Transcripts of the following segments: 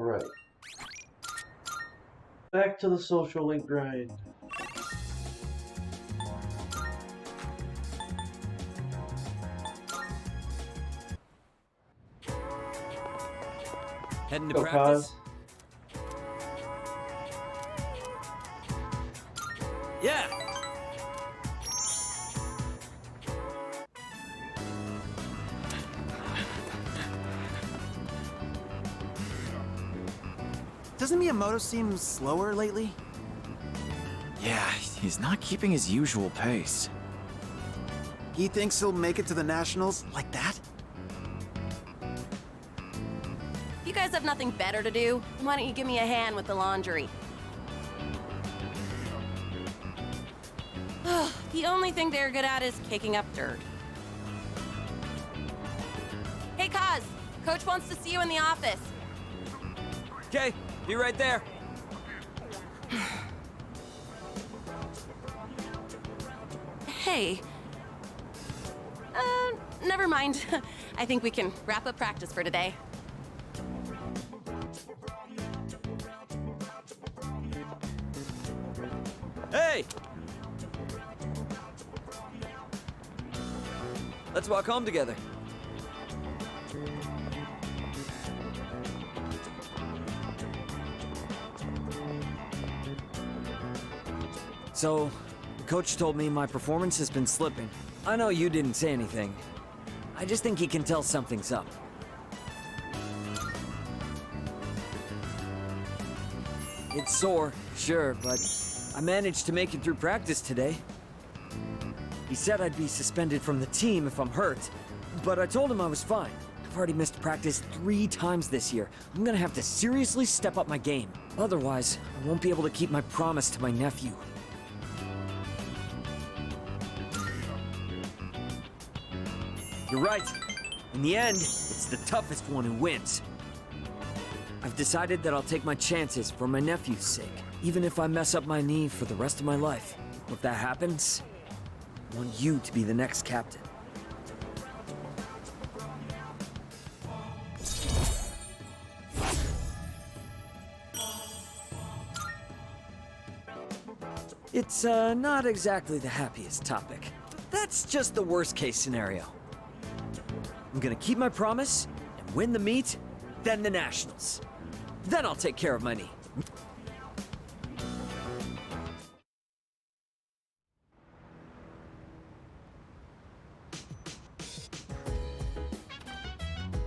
Alright. Back to the social link grind. Heading to Go, practice? Kaz. Yeah! Doesn't Miyamoto seem slower lately? Yeah, he's not keeping his usual pace. He thinks he'll make it to the Nationals like that? You guys have nothing better to do? Why don't you give me a hand with the laundry? The only thing they're good at is kicking up dirt. Hey, Kaz! Coach wants to see you in the office. Okay, be right there. Hey. Never mind. I think we can wrap up practice for today. Hey! Let's walk home together. So, the coach told me my performance has been slipping. I know you didn't say anything. I just think he can tell something's up. It's sore, sure, but I managed to make it through practice today. He said I'd be suspended from the team if I'm hurt, but I told him I was fine. I've already missed practice 3 times this year. I'm gonna have to seriously step up my game. Otherwise, I won't be able to keep my promise to my nephew. You're right. In the end, it's the toughest one who wins. I've decided that I'll take my chances for my nephew's sake, even if I mess up my knee for the rest of my life. If that happens, I want you to be the next captain. It's not exactly the happiest topic. That's just the worst case scenario. I'm gonna keep my promise and win the meet, then the Nationals. Then I'll take care of my knee.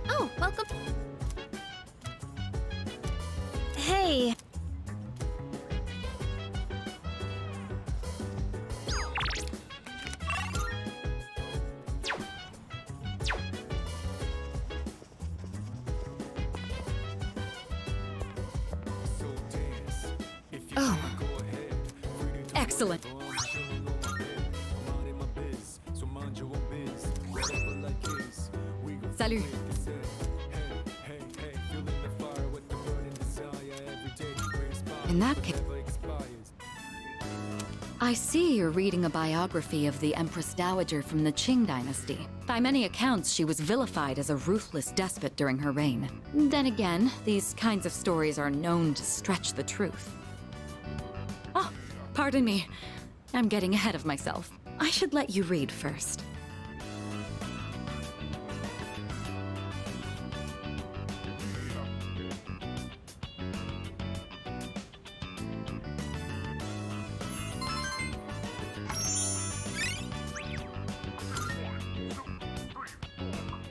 Oh, welcome. Hey. Oh. Excellent. Salut. In that case, I see you're reading a biography of the Empress Dowager from the Qing dynasty. By many accounts, she was vilified as a ruthless despot during her reign. Then again, these kinds of stories are known to stretch the truth. Oh, pardon me. I'm getting ahead of myself. I should let you read first.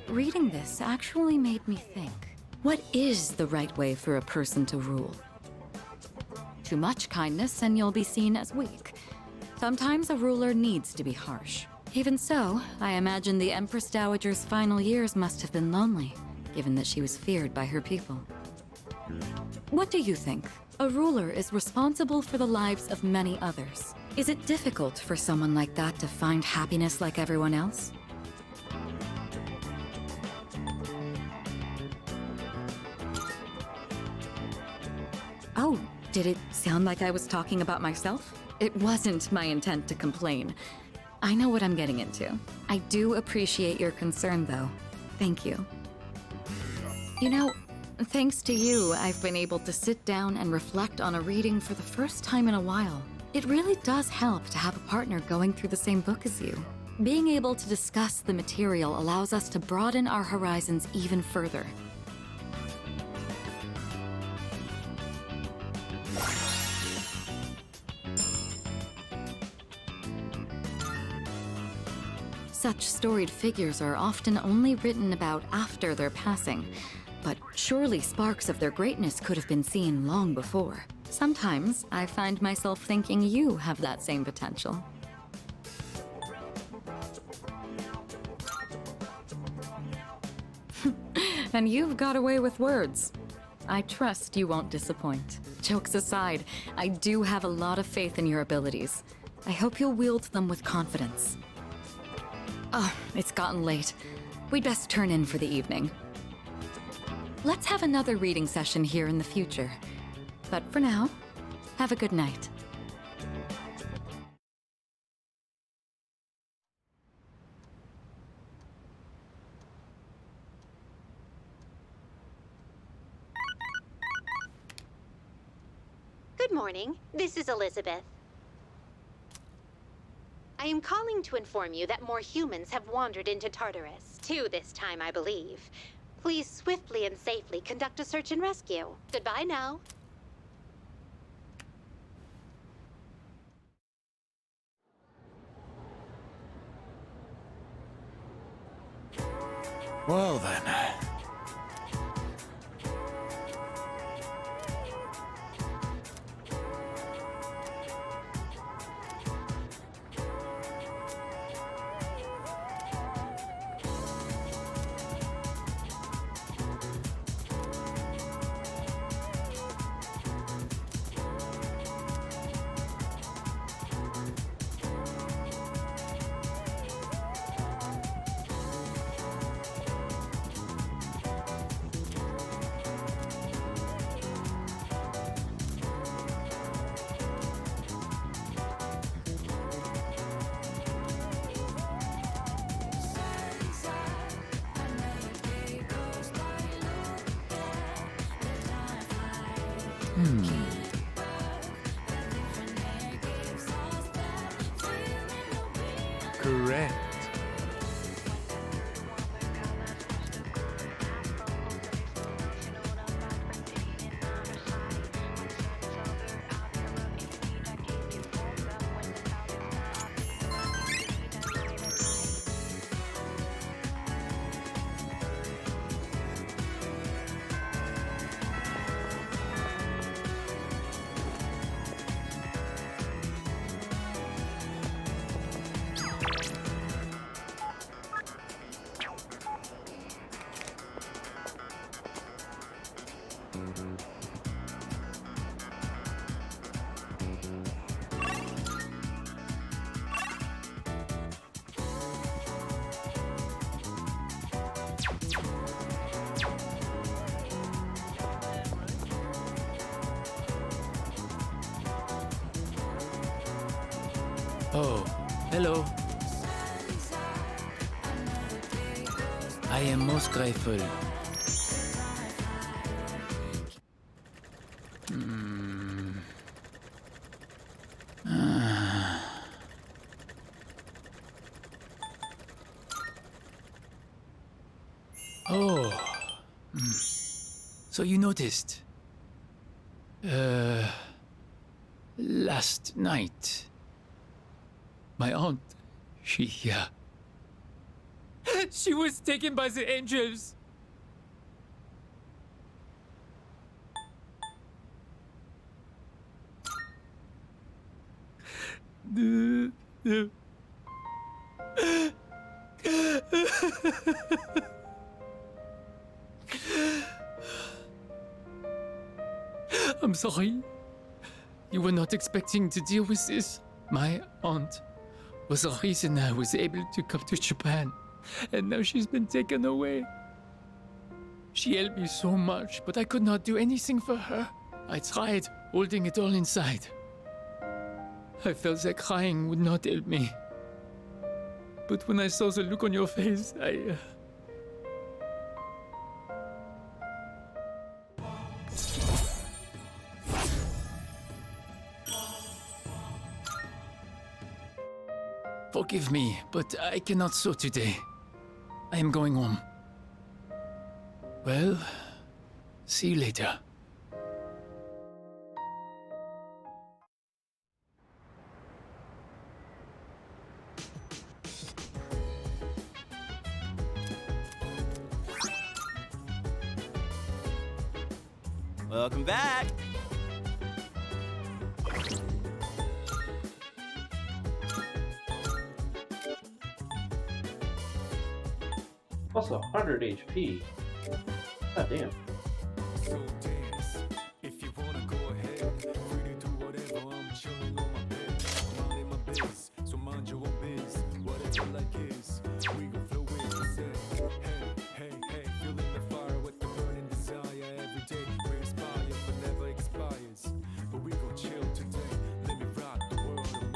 Reading this actually made me think. What is the right way for a person to rule? Too much kindness and you'll be seen as weak. Sometimes a ruler needs to be harsh. Even so, I imagine the Empress Dowager's final years must have been lonely, given that she was feared by her people. What do you think? A ruler is responsible for the lives of many others. Is it difficult for someone like that to find happiness like everyone else? Oh, did it sound like I was talking about myself? It wasn't my intent to complain. I know what I'm getting into. I do appreciate your concern, though. Thank you. You know, Thanks to you, I've been able to sit down and reflect on a reading for the first time in a while. It really does help to have a partner going through the same book as you. Being able to discuss the material allows us to broaden our horizons even further. Such storied figures are often only written about after their passing, but surely sparks of their greatness could have been seen long before. Sometimes I find myself thinking you have that same potential. And you've got away with words. I trust you won't disappoint. Jokes aside, I do have a lot of faith in your abilities. I hope you'll wield them with confidence. Oh, it's gotten late. We'd best turn in for the evening. Let's have another reading session here in the future. But for now, have a good night. Good morning. This is Elizabeth. I am calling to inform you that more humans have wandered into Tartarus. 2 this time, I believe. Please swiftly and safely conduct a search and rescue. Goodbye now. Well then. Correct. Oh, hello. I am most grateful. Oh. So you noticed. Last night. My aunt, she was taken by the angels. I'm sorry. You were not expecting to deal with this. My aunt was the reason I was able to come to Japan, and now she's been taken away. She helped me so much, but I could not do anything for her. I tried holding it all inside. I felt that crying would not help me. But when I saw the look on your face, Forgive me, but I cannot sew today. I am going home. Well, see you later. Welcome back. Plus 100 HP. God damn. So dance. If you wanna go ahead, free to do whatever. I'm chilling on my bed. Minding my biz, so mind your own biz. Whatever like is, we gon' flow with the set. Hey, hey, hey, feeling the fire with the burning desire. Every day we inspire, but never expires. But we gon' chill today. Let me rock the world tomorrow.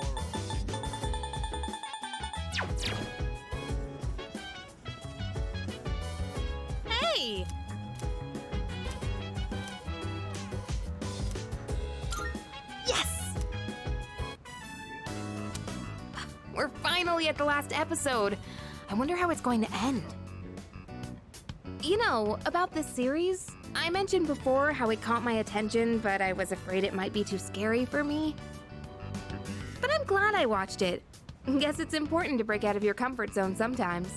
Hey! Yes! We're finally at the last episode. I wonder how it's going to end. You know, about this series, I mentioned before how it caught my attention, but I was afraid it might be too scary for me. But I'm glad I watched it. Guess it's important to break out of your comfort zone sometimes.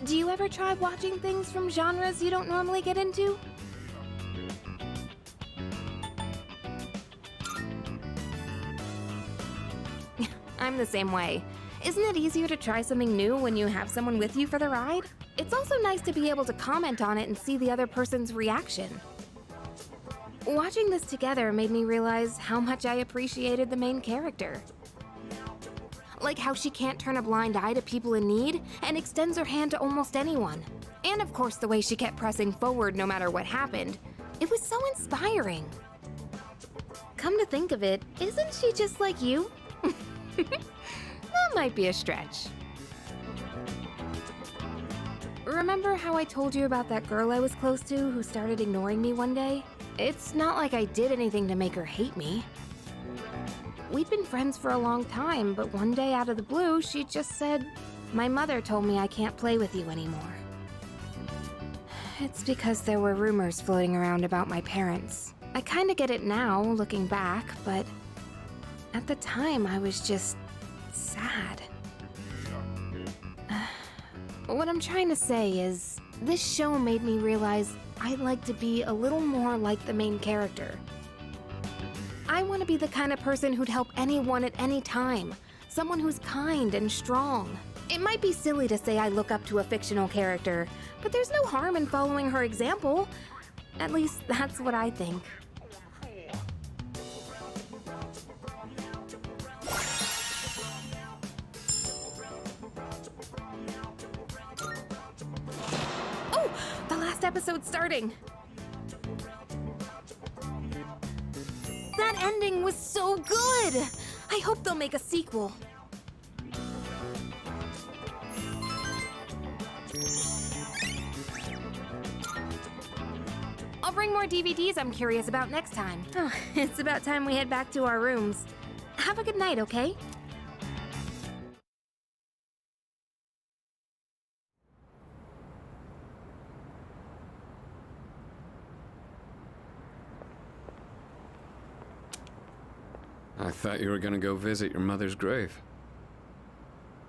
Do you ever try watching things from genres you don't normally get into? I'm the same way. Isn't it easier to try something new when you have someone with you for the ride? It's also nice to be able to comment on it and see the other person's reaction. Watching this together made me realize how much I appreciated the main character. Like how she can't turn a blind eye to people in need and extends her hand to almost anyone. And of course, the way she kept pressing forward no matter what happened. It was so inspiring. Come to think of it, isn't she just like you? That might be a stretch. Remember how I told you about that girl I was close to who started ignoring me one day? It's not like I did anything to make her hate me. We'd been friends for a long time, but one day out of the blue, she just said, "My mother told me I can't play with you anymore." It's because there were rumors floating around about my parents. I kinda get it now, looking back, but at the time I was just sad. What I'm trying to say is, this show made me realize I'd like to be a little more like the main character. I want to be the kind of person who'd help anyone at any time. Someone who's kind and strong. It might be silly to say I look up to a fictional character, but there's no harm in following her example. At least that's what I think. Oh! The last episode's starting! That ending was so good! I hope they'll make a sequel. I'll bring more DVDs I'm curious about next time. Oh, it's about time we head back to our rooms. Have a good night, okay? I thought you were gonna go visit your mother's grave.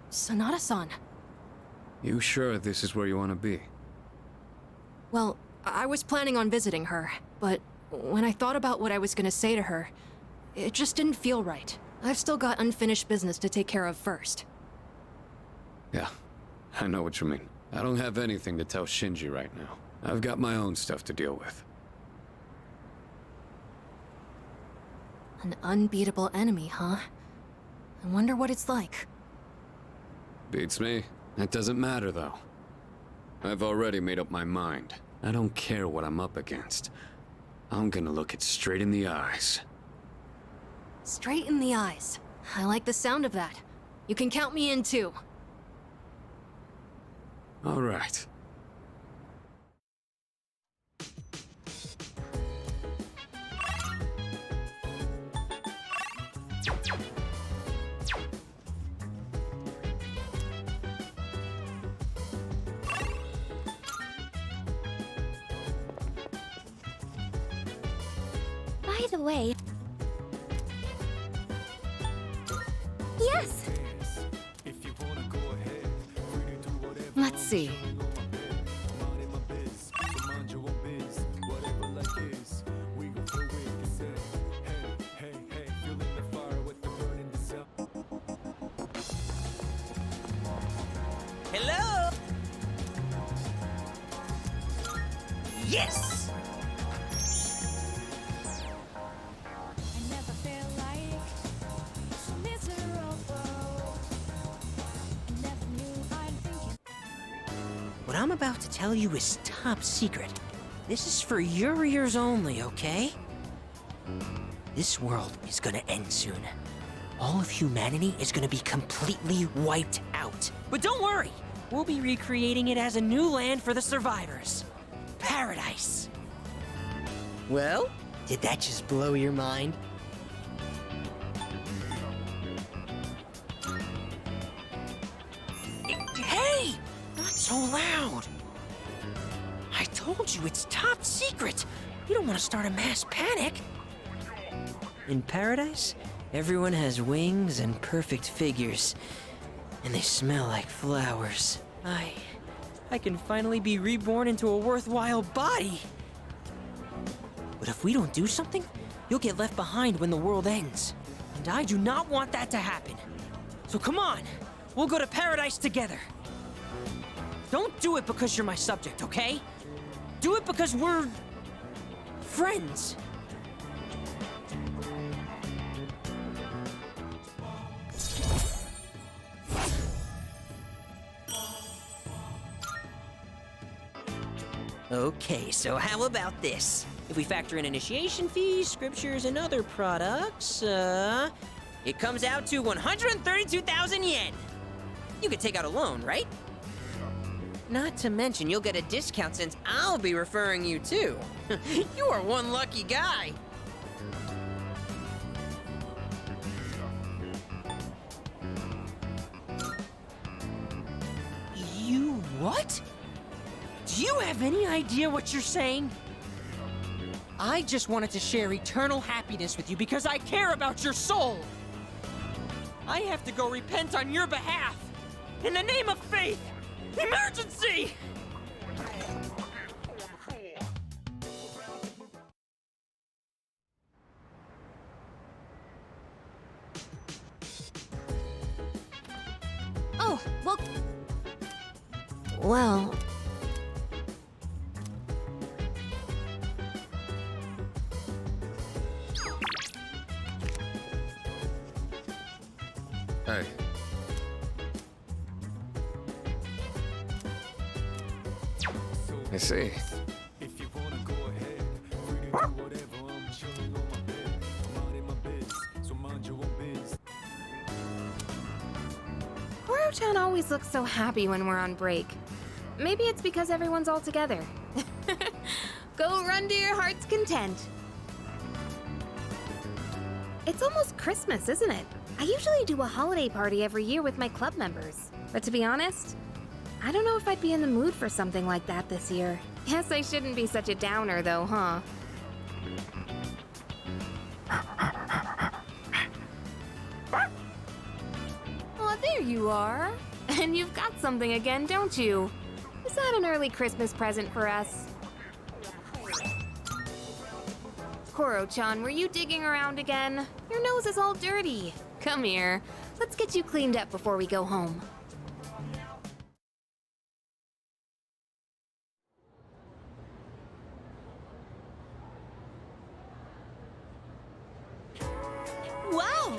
Sonata-san. You sure this is where you want to be? Well, I was planning on visiting her, but when I thought about what I was gonna say to her, it just didn't feel right. I've still got unfinished business to take care of first. Yeah, I know what you mean. I don't have anything to tell Shinji right now. I've got my own stuff to deal with. An unbeatable enemy, huh? I wonder what it's like. Beats me. That doesn't matter, though. I've already made up my mind. I don't care what I'm up against. I'm gonna look it straight in the eyes. Straight in the eyes. I like the sound of that. You can count me in too. All right. By the way... Yes! Let's see. Hello? Yes! What I'm about to tell you is top secret. This is for your ears only, okay? This world is gonna end soon. All of humanity is gonna be completely wiped out. But don't worry, we'll be recreating it as a new land for the survivors. Paradise. Well, did that just blow your mind? Hey! Not so loud! I told you it's top secret! You don't want to start a mass panic! In paradise, everyone has wings and perfect figures. And they smell like flowers. I can finally be reborn into a worthwhile body! But if we don't do something, you'll get left behind when the world ends. And I do not want that to happen. So come on, we'll go to paradise together. Don't do it because you're my subject, okay? Do it because we're... friends. Okay, so how about this? If we factor in initiation fees, scriptures, and other products, it comes out to 132,000 yen. You could take out a loan, right? Not to mention, you'll get a discount since I'll be referring you too. You are one lucky guy. You what? Do you have any idea what you're saying? I just wanted to share eternal happiness with you because I care about your soul. I have to go repent on your behalf. In the name of faith! Emergency! Oh, well... Well... Hey. I see. Koro-chan always looks so happy when we're on break. Maybe it's because everyone's all together. Go run to your heart's content. It's almost Christmas, isn't it? I usually do a holiday party every year with my club members. But to be honest, I don't know if I'd be in the mood for something like that this year. Guess I shouldn't be such a downer though, huh? Oh, there you are. And you've got something again, don't you? Is that an early Christmas present for us? Koro-chan, were you digging around again? Your nose is all dirty. Come here. Let's get you cleaned up before we go home. Wow!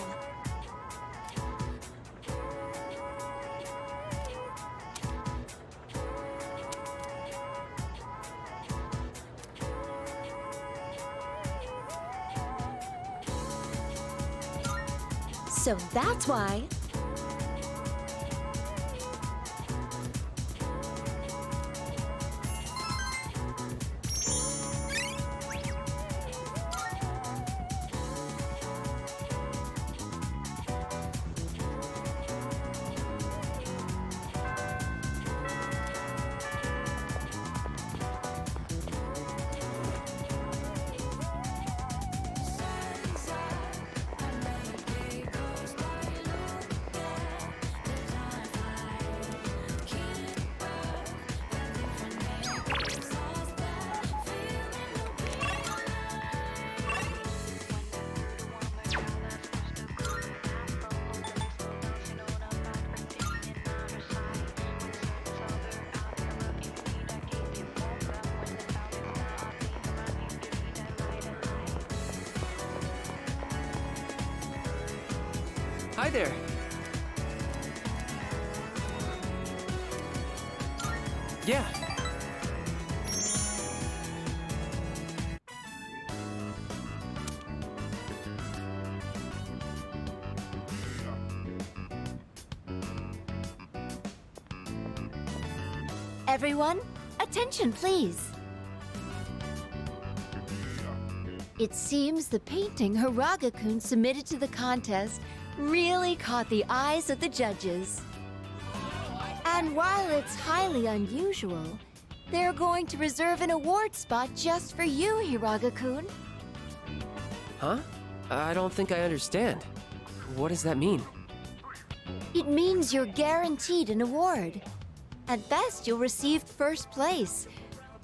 So that's why... Hi there. Yeah. Everyone, attention please. It seems the painting Hiraga-kun submitted to the contest really caught the eyes of the judges. And while it's highly unusual, they're going to reserve an award spot just for you, Hiraga-kun. Huh? I don't think I understand. What does that mean? It means you're guaranteed an award. At best, you'll receive first place.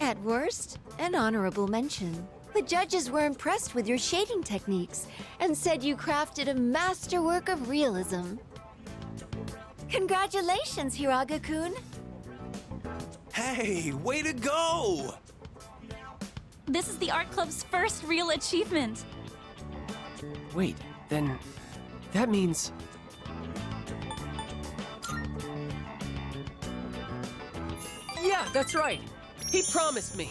At worst, an honorable mention. The judges were impressed with your shading techniques and said you crafted a masterwork of realism. Congratulations, Hiraga-kun! Hey, way to go! This is the art club's first real achievement. Wait, then that means... Yeah, that's right. He promised me.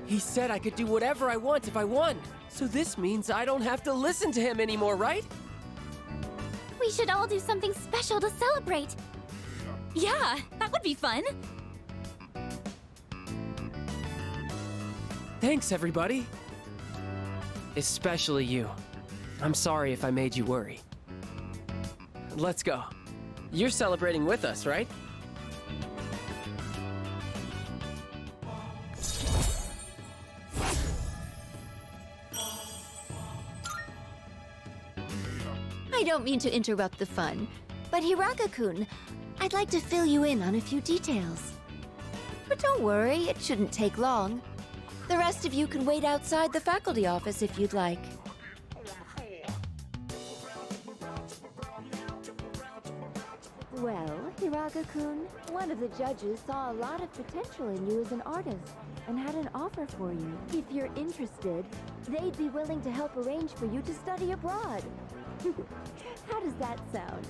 He said I could do whatever I want if I won. So this means I don't have to listen to him anymore, right? We should all do something special to celebrate. Yeah, that would be fun. Thanks, everybody. Especially you. I'm sorry if I made you worry. Let's go. You're celebrating with us, right? I don't mean to interrupt the fun, but Hiraga-kun, I'd like to fill you in on a few details. But don't worry, it shouldn't take long. The rest of you can wait outside the faculty office if you'd like. Well, Hiraga-kun, one of the judges saw a lot of potential in you as an artist and had an offer for you. If you're interested, they'd be willing to help arrange for you to study abroad. How does that sound?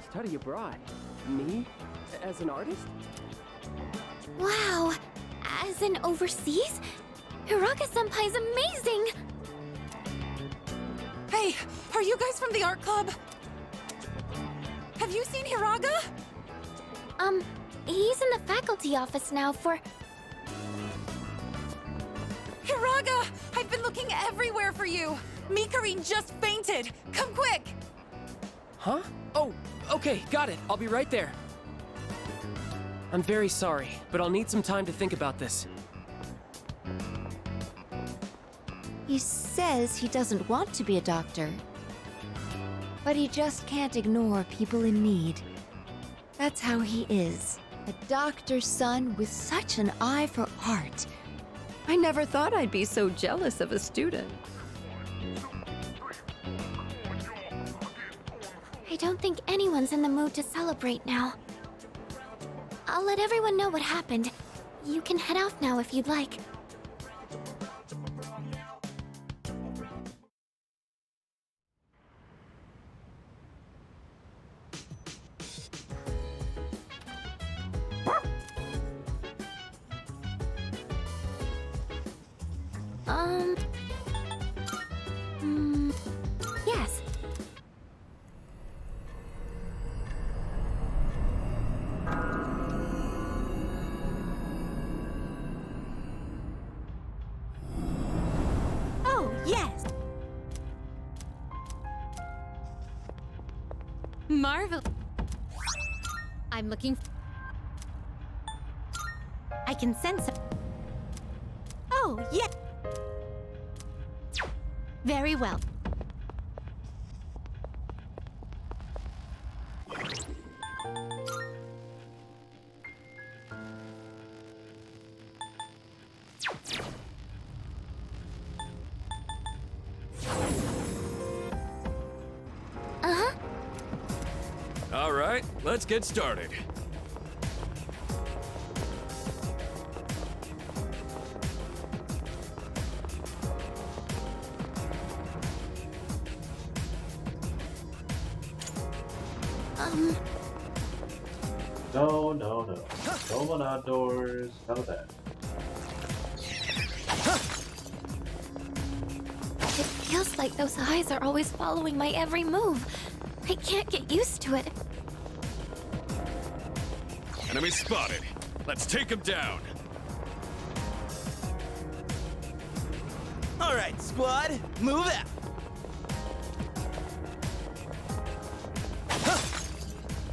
Study abroad? Me? As an artist? Wow, as in overseas? Hiraga-senpai's amazing! Hey, are you guys from the art club? Have you seen Hiraga? He's in the faculty office now for... Hiraga! I've been looking everywhere for you! Mikarin just fainted! Come quick! Huh? Oh, okay, got it. I'll be right there. I'm very sorry, but I'll need some time to think about this. He says he doesn't want to be a doctor, but he just can't ignore people in need. That's how he is. A doctor's son with such an eye for art. I never thought I'd be so jealous of a student. I don't think anyone's in the mood to celebrate now. I'll let everyone know what happened. You can head out now if you'd like. Yes. Oh, yes! Marvel. I'm looking. I can sense it. Oh, yeah! Very well. All right, let's get started. No, no, no. No one outdoors. None of that. It feels like those eyes are always following my every move. I can't get used to it. Enemy spotted. Let's take him down. All right, squad, move out.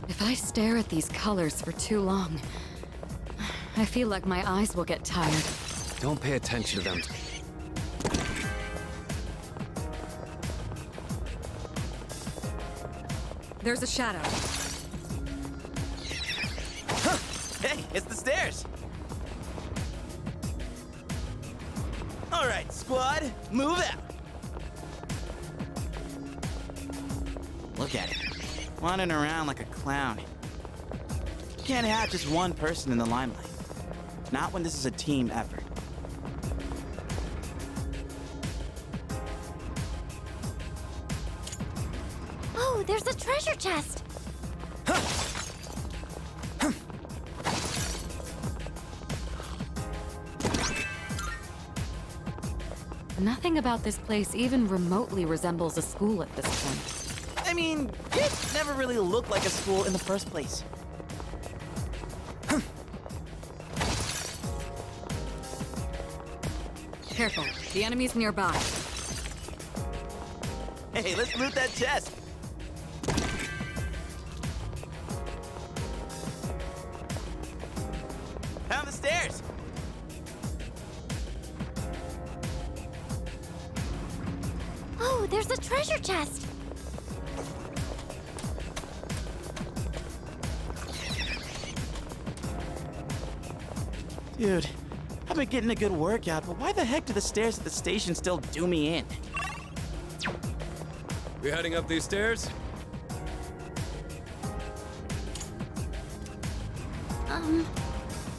If I stare at these colors for too long, I feel like my eyes will get tired. Don't pay attention to them. There's a shadow. Hey, it's the stairs. All right, squad, move out. Look at it, wandering around like a clown. You can't have just one person in the limelight. Not when this is a team effort. Oh, there's a treasure chest. Nothing about this place even remotely resembles a school at this point. I mean, it never really looked like a school in the first place. Careful, the enemy's nearby. Hey, let's loot that chest. Down the stairs. Oh, there's a treasure chest. Dude, I've been getting a good workout, but why the heck do the stairs at the station still do me in? We heading up these stairs?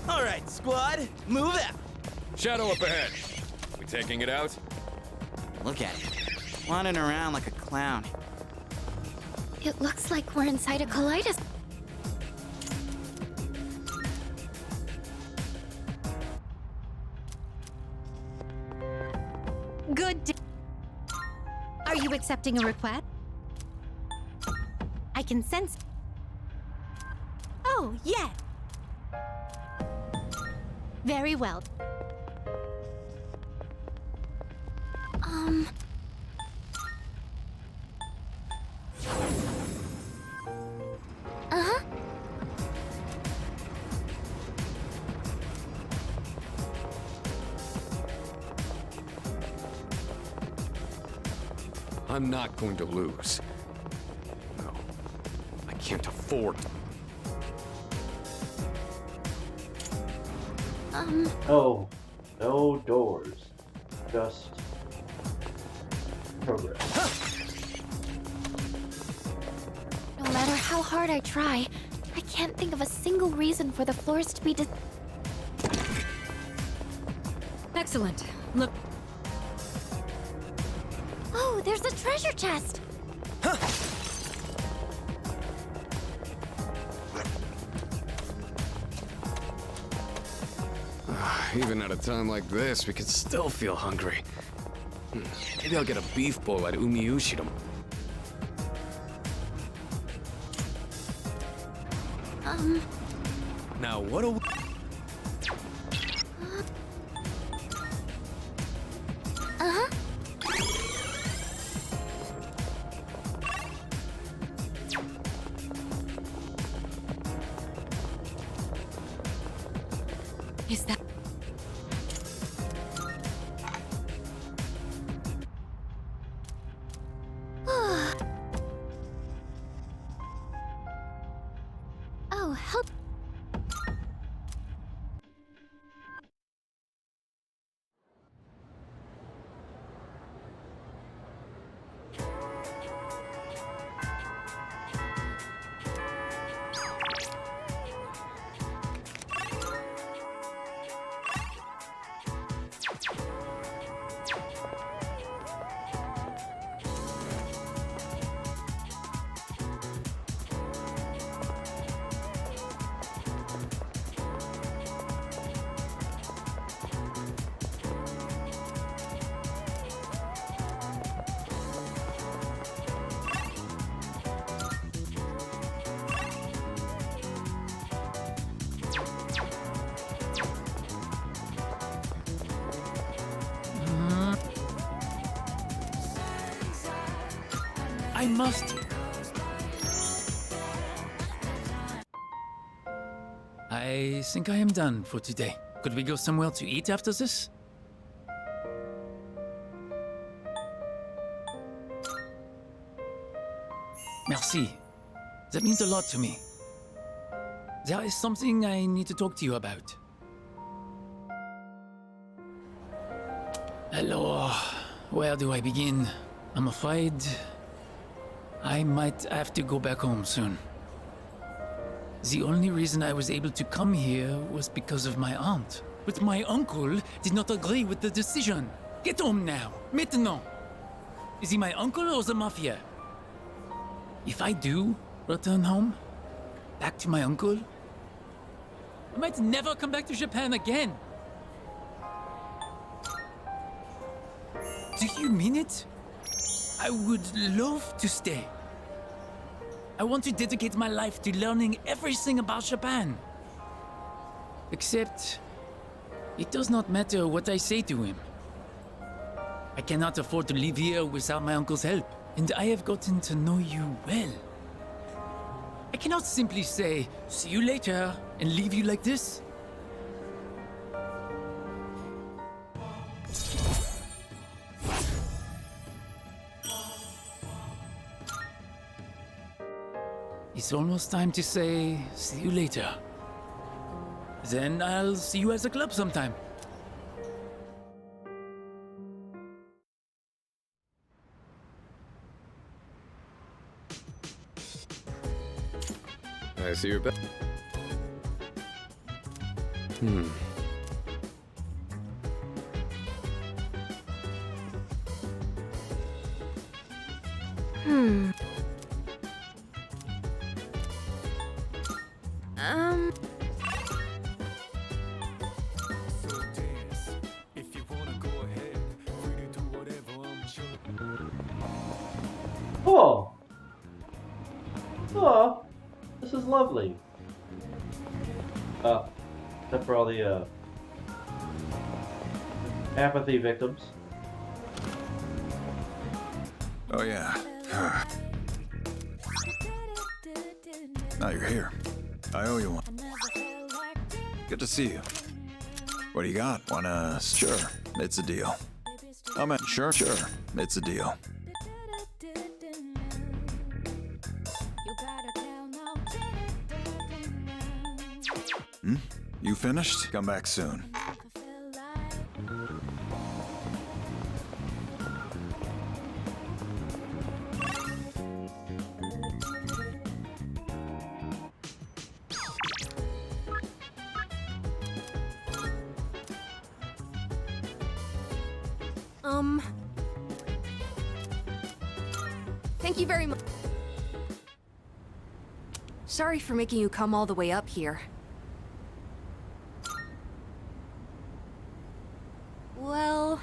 All right, squad, move out. Shadow up ahead. We taking it out? Look at it, wandering around like a clown. It looks like we're inside a kaleidoscope. Good day. Are you accepting a request? I can sense. Oh, yeah. Very well. Uh-huh. I'm not going to lose. No, I can't afford. No. No doors. Just progress. No matter how hard I try, I can't think of a single reason for the floors to be Excellent. Look. Oh, there's a treasure chest. Even at a time like this, we can still feel hungry. Maybe I'll get a beef bowl at Umiushiro. Now what do we... Uh-huh. Is that... Oh, help. I must. I think I am done for today. Could we go somewhere to eat after this? Merci. That means a lot to me. There is something I need to talk to you about. Hello, where do I begin? I'm afraid I might have to go back home soon. The only reason I was able to come here was because of my aunt. But my uncle did not agree with the decision. Get home now, maintenant. Is he my uncle or the mafia? If I do return home, back to my uncle, I might never come back to Japan again. Do you mean it? I would love to stay. I want to dedicate my life to learning everything about Japan. Except, it does not matter what I say to him. I cannot afford to live here without my uncle's help, and I have gotten to know you well. I cannot simply say, see you later, and leave you like this. It's almost time to say, see you later. Then I'll see you at the club sometime. I see you're back. Oh! Oh! This is lovely. Except for all the, apathy victims. Oh, yeah. Now you're here. I owe you one. Good to see you. What do you got? Wanna... Sure, it's a deal. I mean, sure, it's a deal. You finished? Come back soon. Thank you very much. Sorry for making you come all the way up here. Well...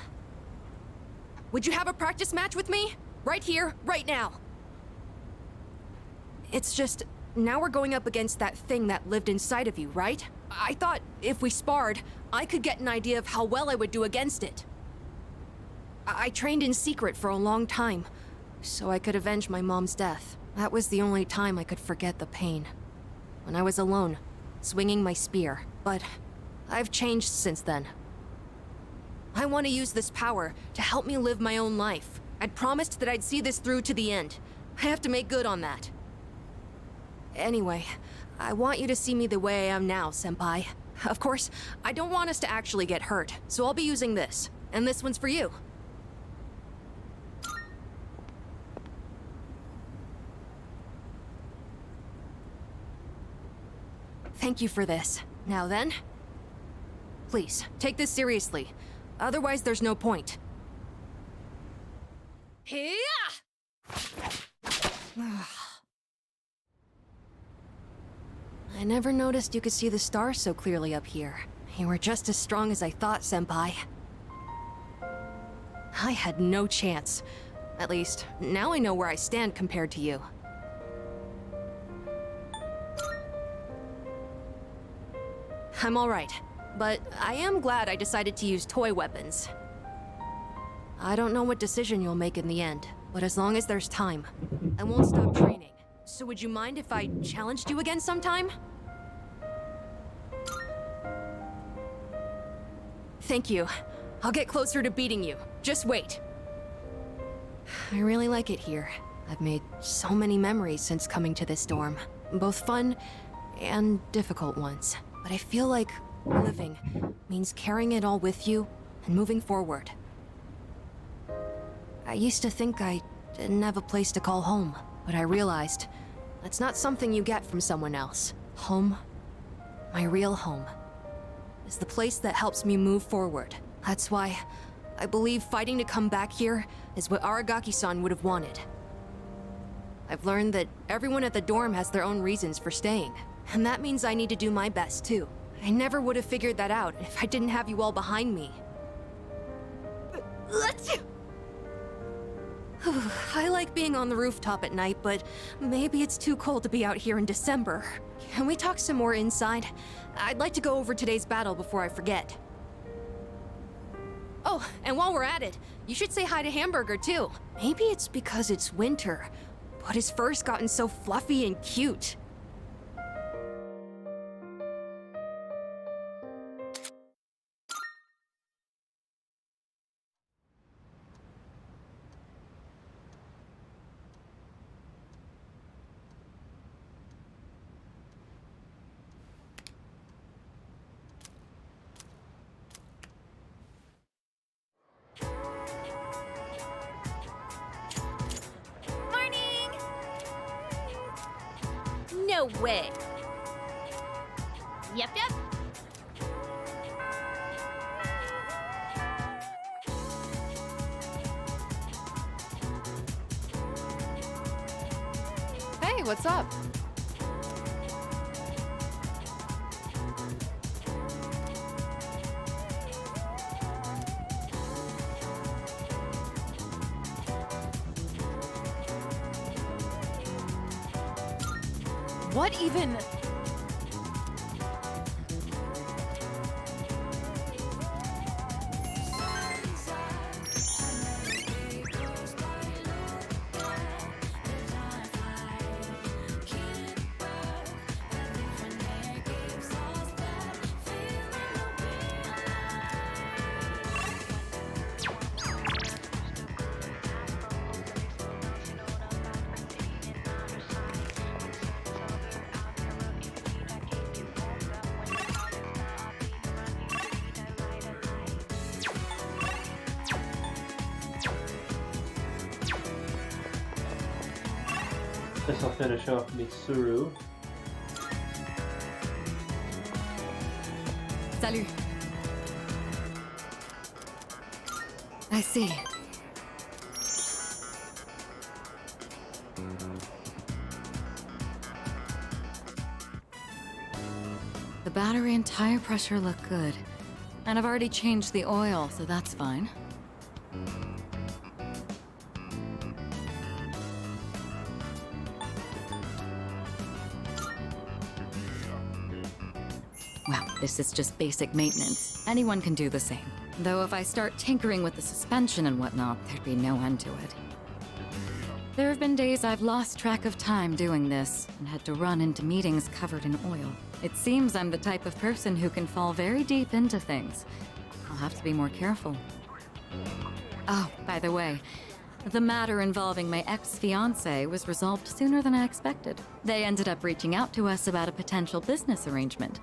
Would you have a practice match with me? Right here, right now. It's just, now we're going up against that thing that lived inside of you, right? I thought if we sparred, I could get an idea of how well I would do against it. I trained in secret for a long time, so I could avenge my mom's death. That was the only time I could forget the pain. When I was alone, swinging my spear. But I've changed since then. I want to use this power to help me live my own life. I'd promised that I'd see this through to the end. I have to make good on that. Anyway, I want you to see me the way I am now, Senpai. Of course, I don't want us to actually get hurt, so I'll be using this. And this one's for you. Thank you for this. Now then, please, take this seriously. Otherwise, there's no point. I never noticed you could see the stars so clearly up here. You were just as strong as I thought, Senpai. I had no chance. At least, now I know where I stand compared to you. I'm alright, but I am glad I decided to use toy weapons. I don't know what decision you'll make in the end, but as long as there's time, I won't stop training. So would you mind if I challenged you again sometime? Thank you. I'll get closer to beating you. Just wait. I really like it here. I've made so many memories since coming to this dorm. Both fun and difficult ones. But I feel like living means carrying it all with you and moving forward. I used to think I didn't have a place to call home, but I realized that's not something you get from someone else. Home, my real home, is the place that helps me move forward. That's why I believe fighting to come back here is what Aragaki-san would have wanted. I've learned that everyone at the dorm has their own reasons for staying, and that means I need to do my best too. I never would have figured that out if I didn't have you all behind me. I like being on the rooftop at night, but maybe it's too cold to be out here in December. Can we talk some more inside? I'd like to go over today's battle before I forget. Oh, and while we're at it, you should say hi to Hamburger too. Maybe it's because it's winter, but his fur's gotten so fluffy and cute. No way. Yep. Hey, what's up? What even? This will finish off Mitsuru. Salut. I see. The battery and tire pressure look good. And I've already changed the oil, so that's fine. Well, this is just basic maintenance. Anyone can do the same. Though if I start tinkering with the suspension and whatnot, there'd be no end to it. There have been days I've lost track of time doing this, and had to run into meetings covered in oil. It seems I'm the type of person who can fall very deep into things. I'll have to be more careful. Oh, by the way, the matter involving my ex-fiancé was resolved sooner than I expected. They ended up reaching out to us about a potential business arrangement.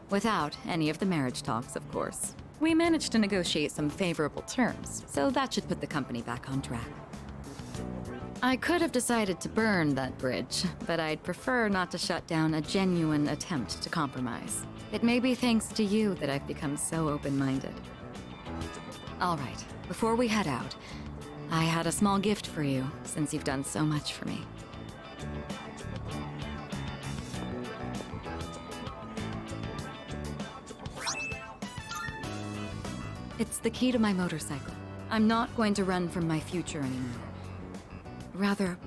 Without any of the marriage talks, of course. We managed to negotiate some favorable terms, so that should put the company back on track. I could have decided to burn that bridge, but I'd prefer not to shut down a genuine attempt to compromise. It may be thanks to you that I've become so open-minded. All right, before we head out, I had a small gift for you, since you've done so much for me. It's the key to my motorcycle. I'm not going to run from my future anymore. Rather,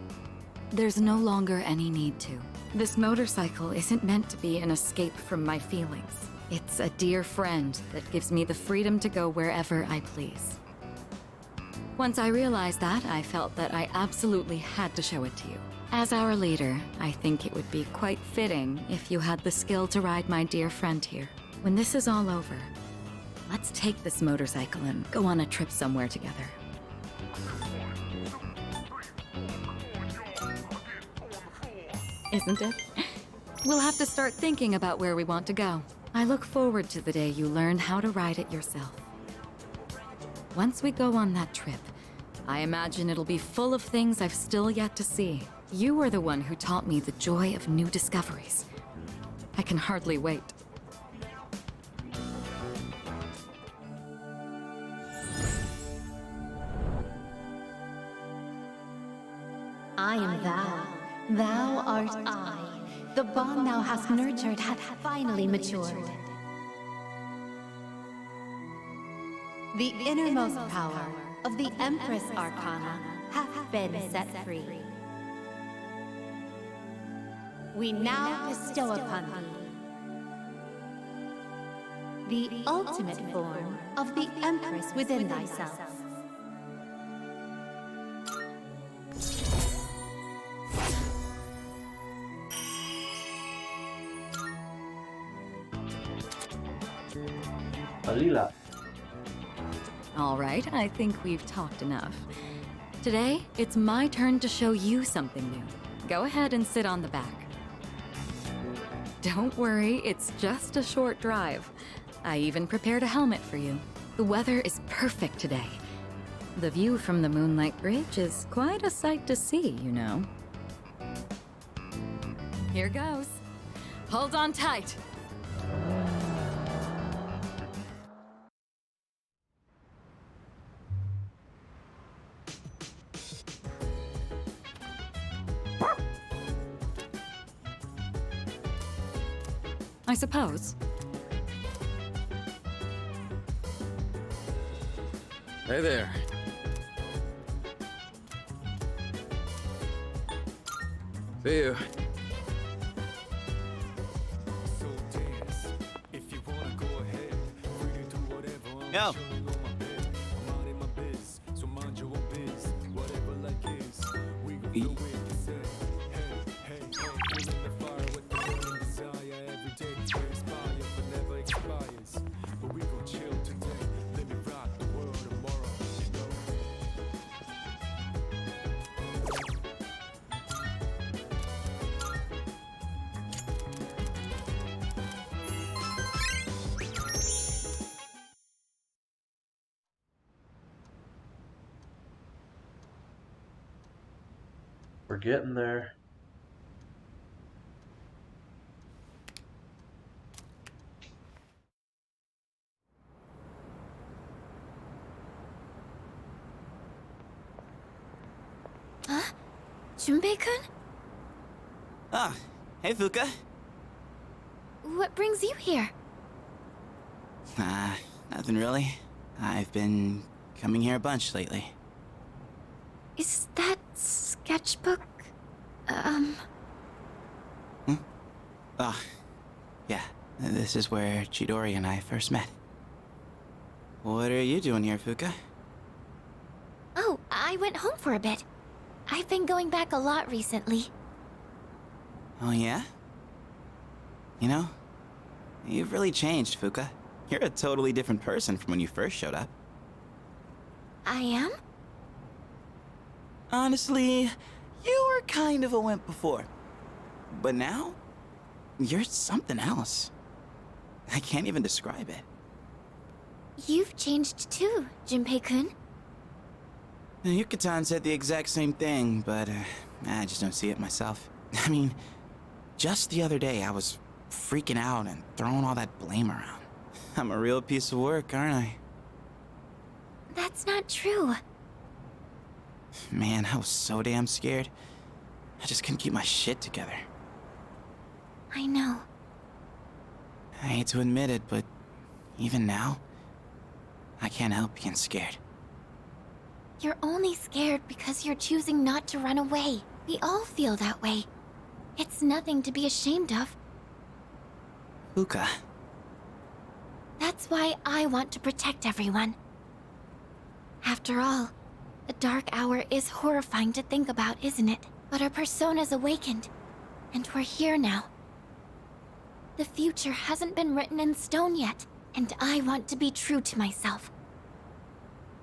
there's no longer any need to. This motorcycle isn't meant to be an escape from my feelings. It's a dear friend that gives me the freedom to go wherever I please. Once I realized that, I felt that I absolutely had to show it to you. As our leader, I think it would be quite fitting if you had the skill to ride my dear friend here. When this is all over, let's take this motorcycle and go on a trip somewhere together. Isn't it? We'll have to start thinking about where we want to go. I look forward to the day you learn how to ride it yourself. Once we go on that trip, I imagine it'll be full of things I've still yet to see. You were the one who taught me the joy of new discoveries. I can hardly wait. I am thou. Thou art I. The bond thou hast nurtured hath finally matured. The innermost power of the Empress Arcana hath been set free. We now bestow upon thee the ultimate form of the Empress within thyself. Alila. All right, I think we've talked enough. Today, it's my turn to show you something new. Go ahead and sit on the back. Don't worry, it's just a short drive. I even prepared a helmet for you. The weather is perfect today. The view from the Moonlight Bridge is quite a sight to see, you know. Here goes. Hold on tight. I suppose. Hey there. See you. Yo. We're getting there. Huh? Junpei-kun? Ah, hey Fuka. What brings you here? Nothing really. I've been coming here a bunch lately. Is that sketchbook? Ah, yeah. This is where Chidori and I first met. What are you doing here, Fuka? Oh, I went home for a bit. I've been going back a lot recently. Oh, yeah? You know, you've really changed, Fuka. You're a totally different person from when you first showed up. I am? Honestly, you were kind of a wimp before. But now, you're something else. I can't even describe it. You've changed too, Junpei-kun. Yuka-tan said the exact same thing, but I just don't see it myself. I mean, just the other day I was freaking out and throwing all that blame around. I'm a real piece of work, aren't I? That's not true. Man, I was so damn scared. I just couldn't keep my shit together. I know. I hate to admit it, but even now, I can't help being scared. You're only scared because you're choosing not to run away. We all feel that way. It's nothing to be ashamed of. Fuka. That's why I want to protect everyone. After all, The dark hour is horrifying to think about, isn't it? But our persona's awakened, and we're here now. The future hasn't been written in stone yet, and I want to be true to myself.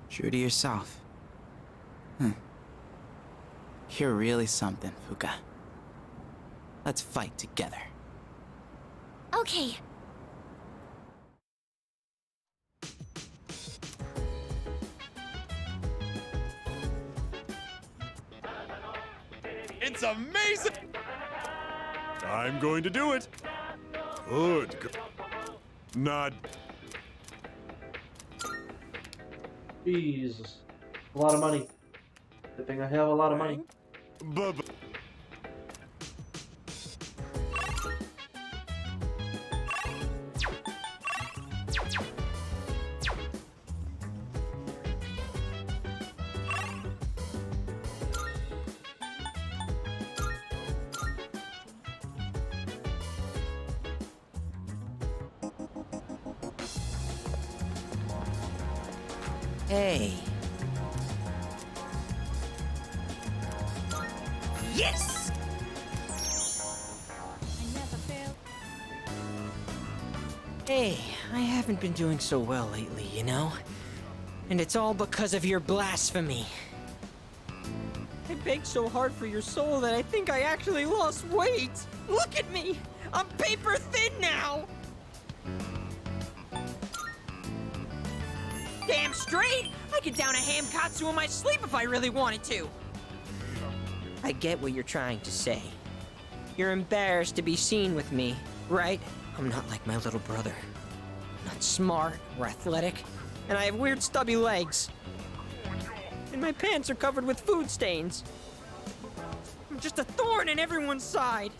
True to yourself. You're really something, Fuka. Let's fight together. Okay. It's amazing! I'm going to do it. Good. Not. Jesus. A lot of money. Good thing I have a lot of money. Hey. Yes! Hey, I haven't been doing so well lately, you know? And it's all because of your blasphemy. I begged so hard for your soul that I think I actually lost weight. Look at me! I'm paper thin now! Damn straight! I could down a ham katsu in my sleep if I really wanted to! I get what you're trying to say. You're embarrassed to be seen with me, right? I'm not like my little brother. I'm not smart or athletic, and I have weird stubby legs. And my pants are covered with food stains. I'm just a thorn in everyone's side.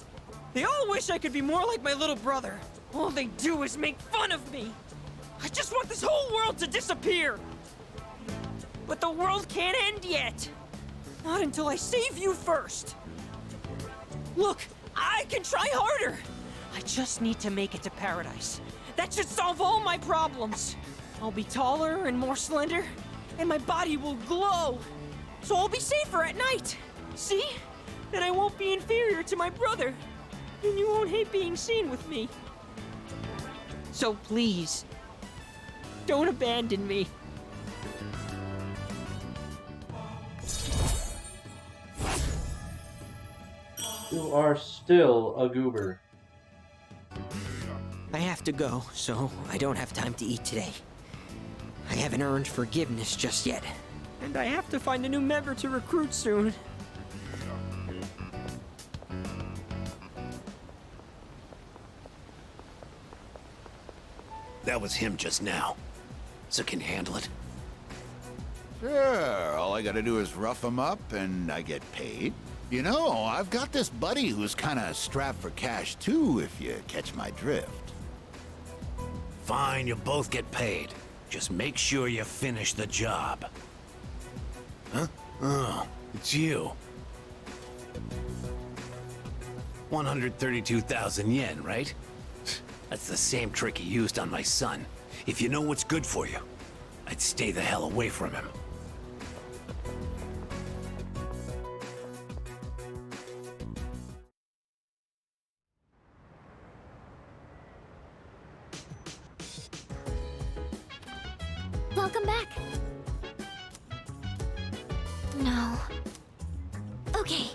They all wish I could be more like my little brother. All they do is make fun of me. I just want this whole world to disappear. But the world can't end yet. Not until I save you first. Look, I can try harder. I just need to make it to paradise. That should solve all my problems. I'll be taller and more slender, and my body will glow. So I'll be safer at night. See? Then I won't be inferior to my brother. And you won't hate being seen with me. So please, don't abandon me. You are still a goober. I have to go, so I don't have time to eat today. I haven't earned forgiveness just yet. And I have to find a new member to recruit soon. That was him just now. So can you handle it? Sure, all I gotta do is rough him up and I get paid. You know, I've got this buddy who's kinda strapped for cash too, if you catch my drift. Fine, you'll both get paid. Just make sure you finish the job. Huh? Oh, it's you. 132,000 yen, right? That's the same trick he used on my son. If you know what's good for you, I'd stay the hell away from him. Welcome back. No. Okay.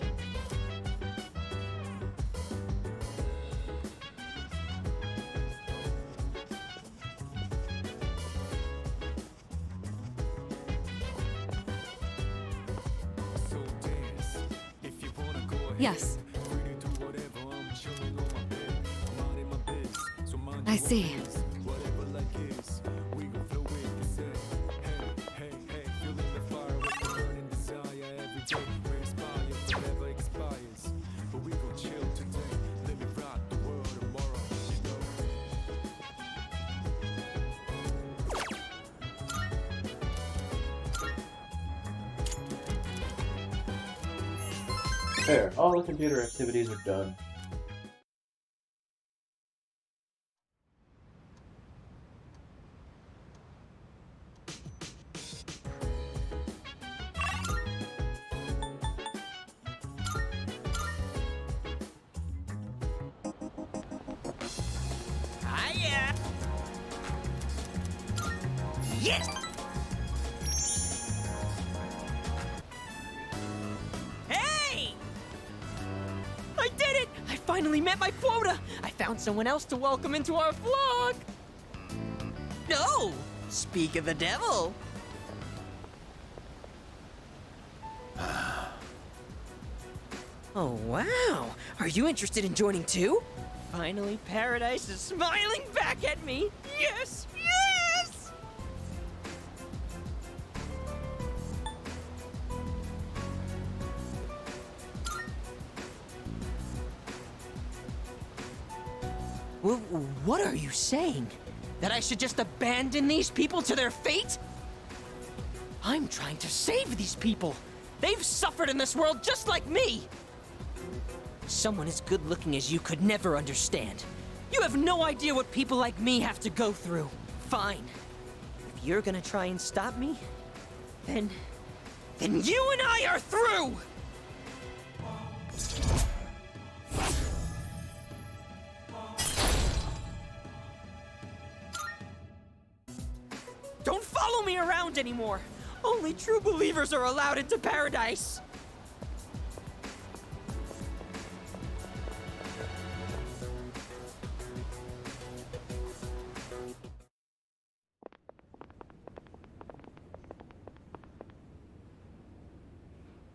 Yes. I see. There, all the computer activities are done. Yes! Hey! I did it! I finally met my quota! I found someone else to welcome into our vlog! No! Speak of the devil! Oh, wow! Are you interested in joining too? Finally, Paradise is smiling back at me! Yes! Yes! What are you saying? That I should just abandon these people to their fate? I'm trying to save these people! They've suffered in this world just like me! Someone as good-looking as you could never understand. You have no idea what people like me have to go through. Fine. If you're gonna try and stop me, then you and I are through! Don't follow me around anymore! Only true believers are allowed into Paradise!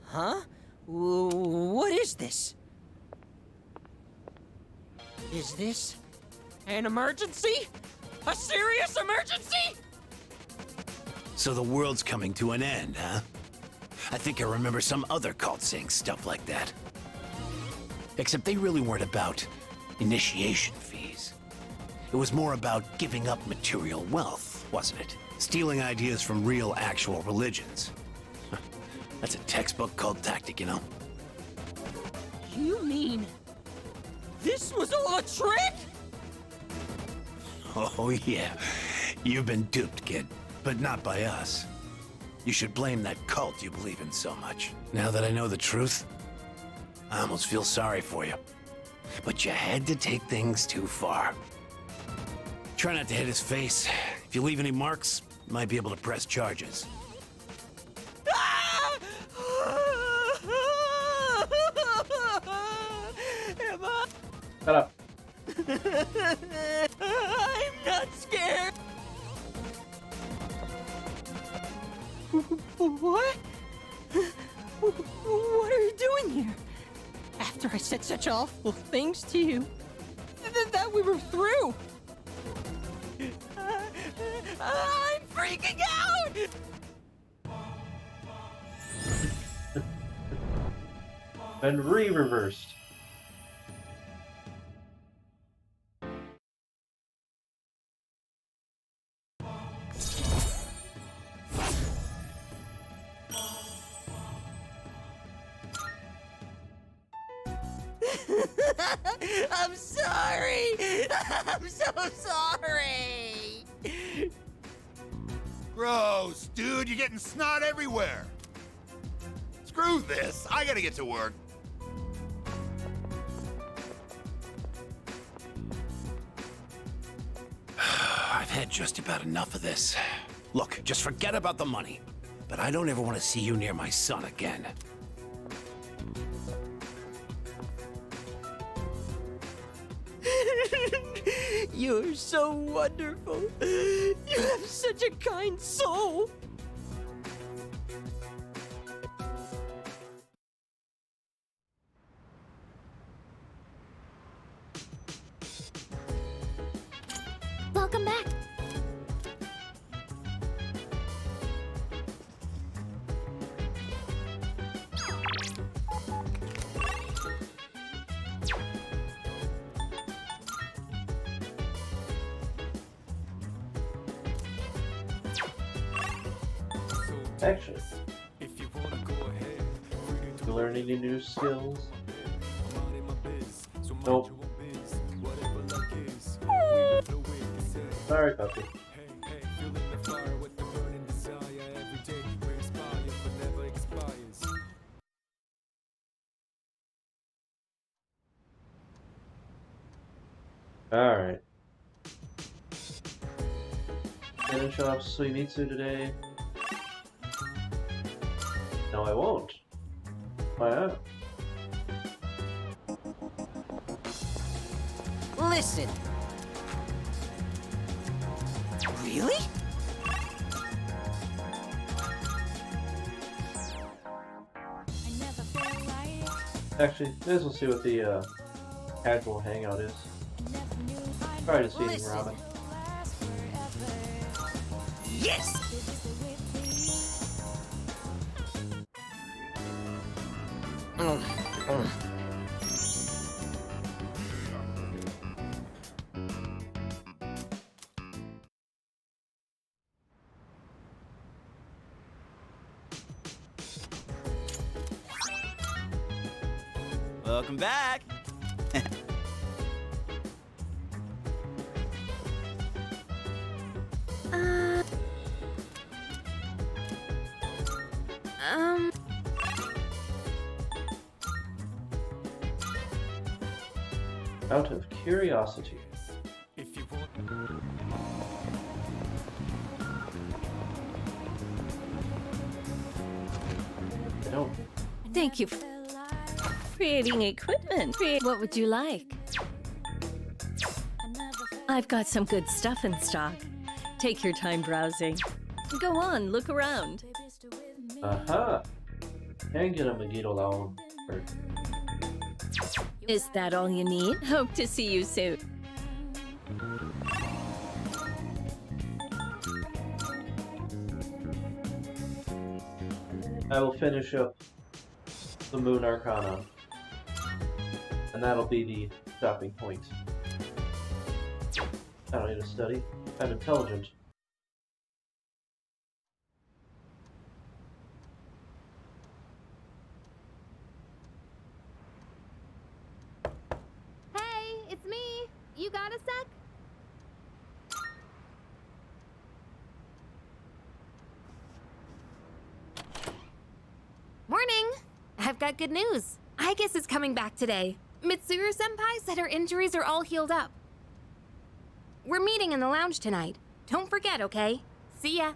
Huh? What is this? Is this an emergency? A serious emergency? So the world's coming to an end, huh? I think I remember some other cult saying stuff like that. Except they really weren't about initiation fees. It was more about giving up material wealth, wasn't it? Stealing ideas from real, actual religions. That's a textbook cult tactic, you know? You mean this was all a trick? Oh, yeah. You've been duped, kid. But not by us. You should blame that cult you believe in so much. Now that I know the truth, I almost feel sorry for you. But you had to take things too far. Try not to hit his face. If you leave any marks, you might be able to press charges. Shut up. I'm not scared. What? What are you doing here? After I said such awful things to you, that we were through. I'm freaking out. Been reversed. I'm sorry. I'm so sorry. Gross, dude, you're getting snot everywhere. Screw this. I gotta get to work. I've had just about enough of this. Look, just forget about the money. But I don't ever want to see you near my son again. You're so wonderful. You have such a kind soul. Welcome back. Actually, you learn any new skills? Nope. Sorry, puppy. Alright. finish off Suimitsu today? No, I won't. Why not? Listen. Really? Actually, may as well see what the casual hangout is. Probably just eating ramen. Yes! Welcome back. Out of curiosity. I don't. Thank you for creating equipment. What would you like? I've got some good stuff in stock. Take your time browsing. Go on, look around. Aha! Can get a Megiddo loan. Is that all you need? Hope to see you soon. I will finish up the Moon Arcana. And that'll be the stopping point. I don't need to study. I'm intelligent. Hey, it's me. You got a sec? Morning! I've got good news. Aigis is coming back today. Mitsuru-senpai said her injuries are all healed up. We're meeting in the lounge tonight. Don't forget, okay? See ya.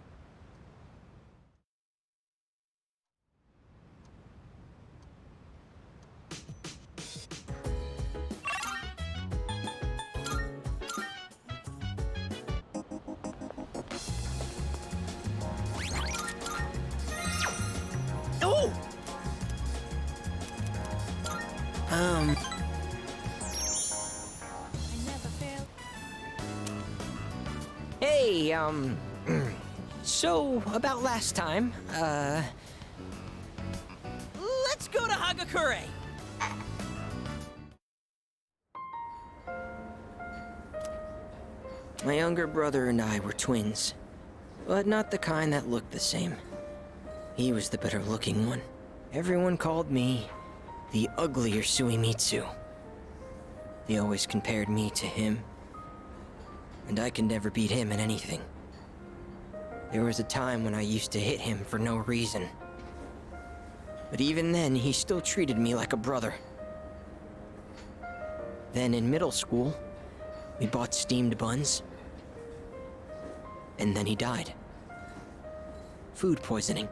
Oh! Hey, so about last time, let's go to Hagakure. My younger brother and I were twins, but not the kind that looked the same. He was the better looking one. Everyone called me the uglier Suimitsu. They always compared me to him, and I could never beat him in anything. There was a time when I used to hit him for no reason. But even then, he still treated me like a brother. Then in middle school, we bought steamed buns. And then he died. Food poisoning.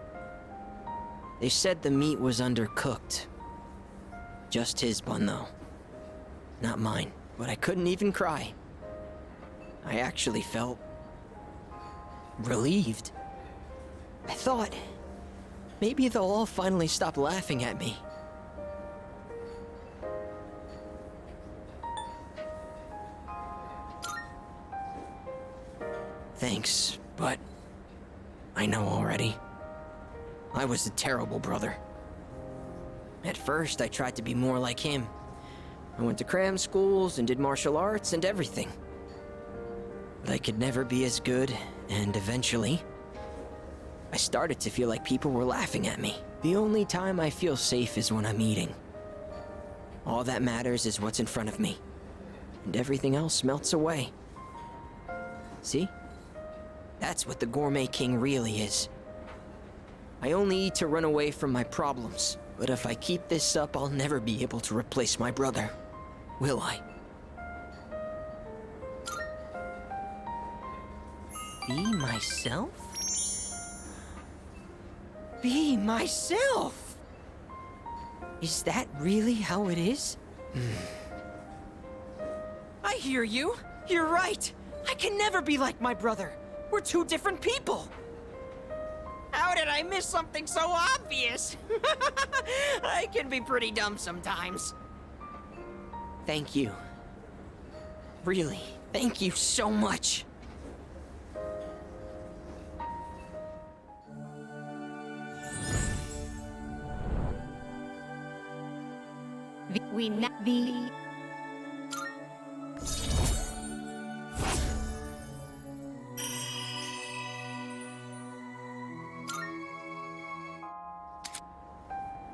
They said the meat was undercooked. Just his bun, though. Not mine. But I couldn't even cry. I actually felt relieved. I thought maybe they'll all finally stop laughing at me. Thanks, but I know already. I was a terrible brother. At first, I tried to be more like him. I went to cram schools and did martial arts and everything. But I could never be as good, and eventually, I started to feel like people were laughing at me. The only time I feel safe is when I'm eating. All that matters is what's in front of me, and everything else melts away. See? That's what the Gourmet King really is. I only eat to run away from my problems, but if I keep this up, I'll never be able to replace my brother. Will I? Be myself? Be myself! Is that really how it is? I hear you. You're right. I can never be like my brother. We're two different people. How did I miss something so obvious? I can be pretty dumb sometimes. Thank you. Really, thank you so much.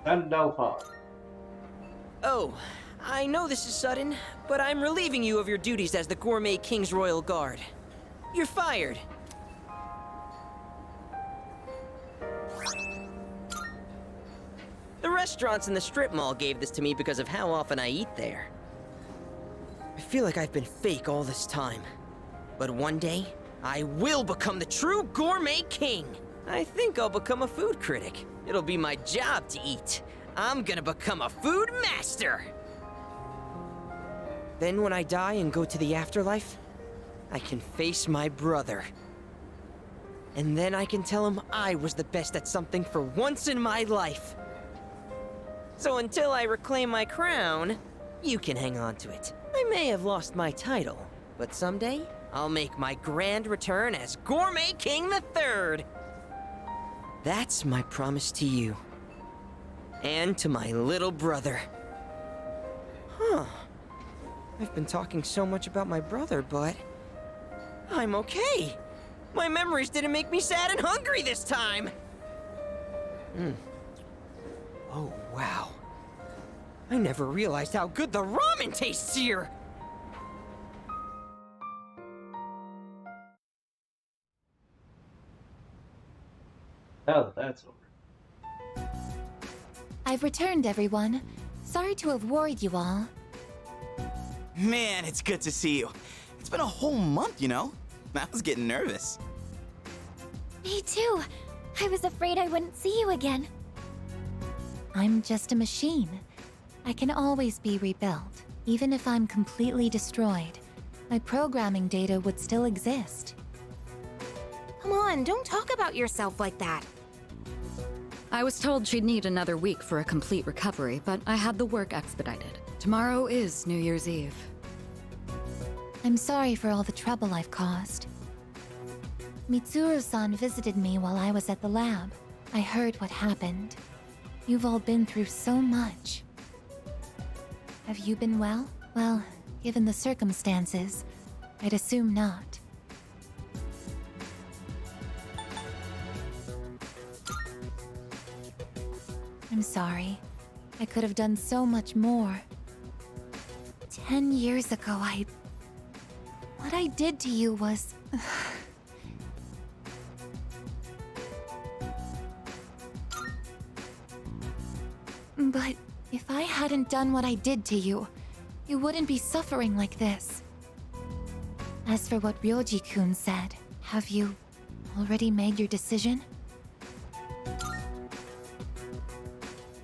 And Delphi. Oh, I know this is sudden, but I'm relieving you of your duties as the Gourmet King's Royal Guard. You're fired. The restaurants in the strip mall gave this to me because of how often I eat there. I feel like I've been fake all this time. But one day, I will become the true Gourmet King. I think I'll become a food critic. It'll be my job to eat. I'm gonna become a food master! Then when I die and go to the afterlife, I can face my brother. And then I can tell him I was the best at something for once in my life. So until I reclaim my crown, you can hang on to it. I may have lost my title, but someday I'll make my grand return as Gourmet King III. That's my promise to you. And to my little brother. Huh. I've been talking so much about my brother, but I'm okay. My memories didn't make me sad and hungry this time. Oh, wow. I never realized how good the ramen tastes here. Now that's over. I've returned, everyone. Sorry to have worried you all. Man, it's good to see you. It's been a whole month, you know? I was getting nervous. Me too. I was afraid I wouldn't see you again. I'm just a machine. I can always be rebuilt. Even if I'm completely destroyed, my programming data would still exist. Come on, don't talk about yourself like that. I was told she'd need another week for a complete recovery, but I had the work expedited. Tomorrow is New Year's Eve. I'm sorry for all the trouble I've caused. Mitsuru-san visited me while I was at the lab. I heard what happened. You've all been through so much. Have you been well? Well, given the circumstances, I'd assume not. I'm sorry. I could have done so much more. 10 years ago, what I did to you was... But if I hadn't done what I did to you, you wouldn't be suffering like this. As for what Ryoji-kun said, have you already made your decision?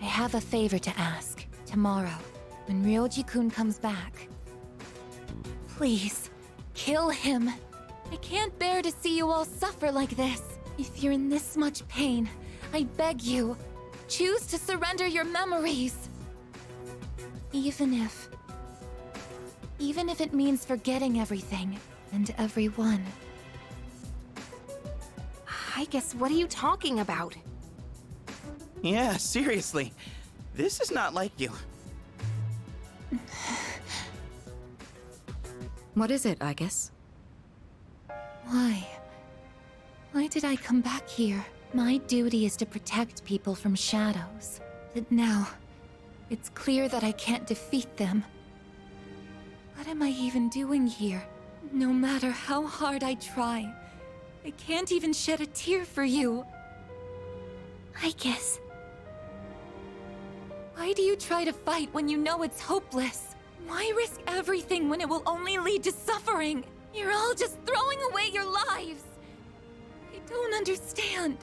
I have a favor to ask. Tomorrow, when Ryoji-kun comes back, please, kill him. I can't bear to see you all suffer like this. If you're in this much pain, I beg you, choose to surrender your memories. Even if it means forgetting everything and everyone. I guess, what are you talking about? Yeah, seriously. This is not like you. What is it, I guess? Why? Why did I come back here? My duty is to protect people from shadows. But now, it's clear that I can't defeat them. What am I even doing here? No matter how hard I try, I can't even shed a tear for you. I guess. Why do you try to fight when you know it's hopeless? Why risk everything when it will only lead to suffering? You're all just throwing away your lives! don't understand.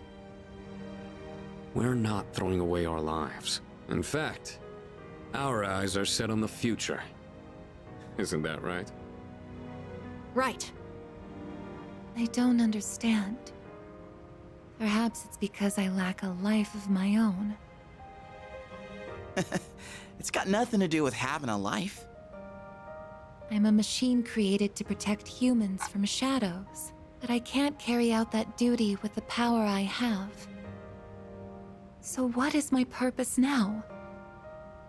We're not throwing away our lives. In fact, our eyes are set on the future. Isn't that right? Right. I don't understand. Perhaps it's because I lack a life of my own. It's got nothing to do with having a life. I'm a machine created to protect humans from shadows, but I can't carry out that duty with the power I have. So what is my purpose now?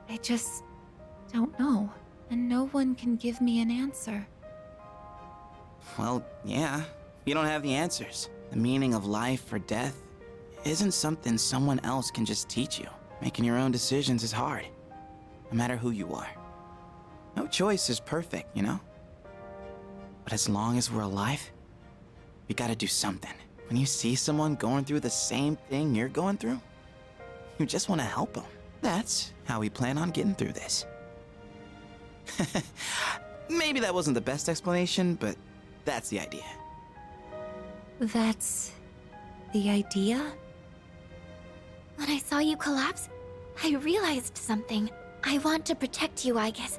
I just don't know, and no one can give me an answer. Well, yeah, you don't have the answers. The meaning of life or death isn't something someone else can just teach you. Making your own decisions is hard, no matter who you are. No choice is perfect, you know? But as long as we're alive, we gotta do something. When you see someone going through the same thing you're going through, you just want to help them. That's how we plan on getting through this. Maybe that wasn't the best explanation, but that's the idea. That's the idea? When I saw you collapse, I realized something. I want to protect you, I guess.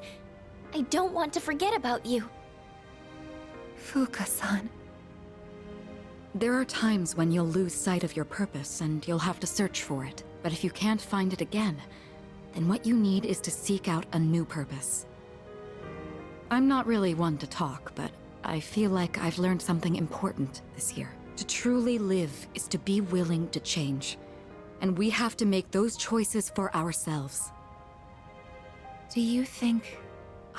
I don't want to forget about you. Fuka-san. There are times when you'll lose sight of your purpose and you'll have to search for it. But if you can't find it again, then what you need is to seek out a new purpose. I'm not really one to talk, but I feel like I've learned something important this year. To truly live is to be willing to change. And we have to make those choices for ourselves. Do you think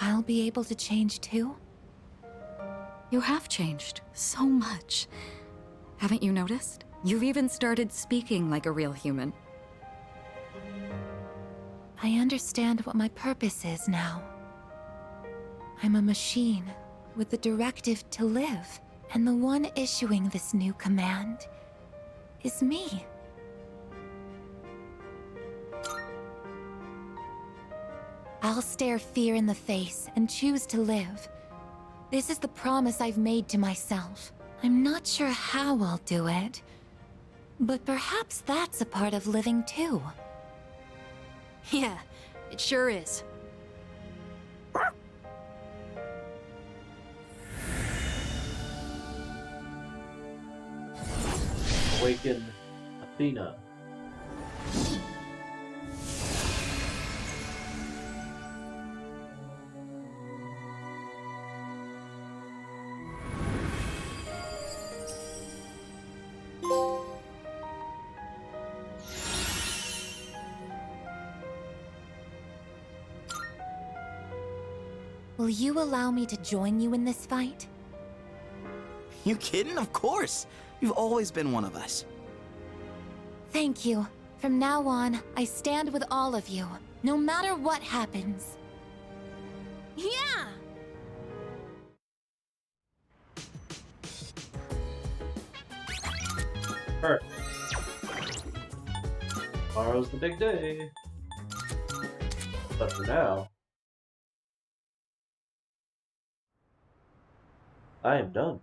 I'll be able to change too? You have changed so much. Haven't you noticed? You've even started speaking like a real human. I understand what my purpose is now. I'm a machine with the directive to live, and the one issuing this new command is me. I'll stare fear in the face and choose to live. This is the promise I've made to myself. I'm not sure how I'll do it, but perhaps that's a part of living too. Yeah, it sure is. Awaken Athena. Will you allow me to join you in this fight? You kidding? Of course! You've always been one of us. Thank you. From now on, I stand with all of you, no matter what happens. Yeah! Alright. Tomorrow's the big day. But for now, I am done.